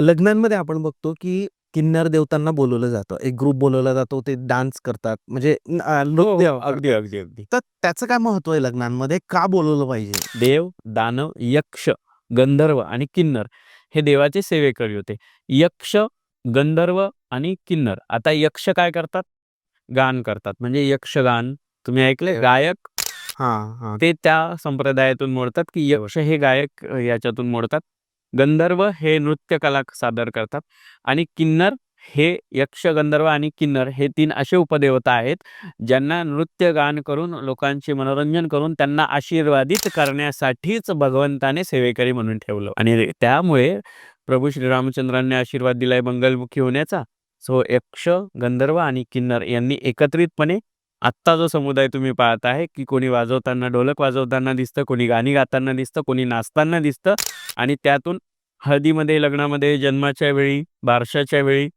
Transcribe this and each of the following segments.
लग्नांमध्ये आपण बघतो की किन्नर देवतांना बोलवलं जातं. एक ग्रुप बोलवला जातो. ते डान्स करतात. म्हणजे हो, नृत्य हो. अगदी, करतात. अगदी, अगदी. तर त्याचं काय महत्त्व आहे लग्नांमध्ये? का बोलवलं पाहिजे? देव, दानव, यक्ष, गंधर्व आणि किन्नर हे देवाचे सेवेकरी होते. यक्ष, गंधर्व आणि किन्नर. आता यक्ष काय करतात? गान करतात. म्हणजे यक्षगान तुम्ही ऐकलंय? गायक हां, हां. ते त्या संप्रदायातून मोडतात, की यक्ष हे गायक याच्यातून मोडतात. गंधर्व हे नृत्यकला सादर करतात आणि किन्नर हे यक्ष, गंधर्व आणि किन्नर हे 3 असे उपदेवता आहेत, ज्यांना नृत्य गान करून लोकांचे मनोरंजन करून त्यांना आशीर्वादित करण्यासाठीच भगवंताने सेवेकरी म्हणून ठेवलं आणि त्यामुळे प्रभू श्रीरामचंद्रांनी आशीर्वाद दिलाय मंगलमुखी होण्याचा. सो यक्ष, गंधर्व आणि किन्नर यांनी एकत्रितपणे आत्ता जो समुदाय तुम्ही पाहत आहे, की कोणी वाजवताना, ढोलक वाजवताना दिसतं, कोणी गाणी गाताना दिसतं, कोणी नाचताना दिसतं आणि त्यातून हळदीमध्ये, लग्नामध्ये, जन्माच्या वेळी, बारशाच्या वेळी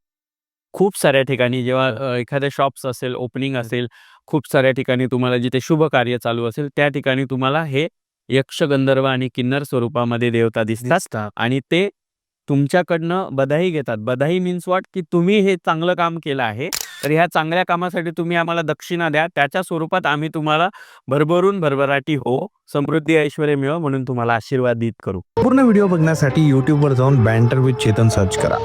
खूप साऱ्या ठिकाणी जेव्हा एखाद्या शॉप्स असेल, ओपनिंग असेल, खूप साऱ्या ठिकाणी तुम्हाला जिथे शुभ कार्य चालू असेल, त्या ठिकाणी तुम्हाला हे यक्ष, गंधर्व आणि किन्नर स्वरूपामध्ये देवता दिसतात दिसतात. आणि ते तुमच्याकडनं बधाई घेतात. बधाई मीन्स व्हॉट? की तुम्ही हे चांगलं काम केलं आहे, तर ह्या चांगल्या कामासाठी तुम्ही आम्हाला दक्षिणा द्या. त्याच्या स्वरूपात आम्ही तुम्हाला भरभरून भरभराटी हो, समृद्धी ऐश्वर्य मिळो म्हणून तुम्हाला आशीर्वादित करू. पूर्ण व्हिडिओ बघण्यासाठी YouTubeवर जाऊन बँटर विथ चेतन सर्च करा.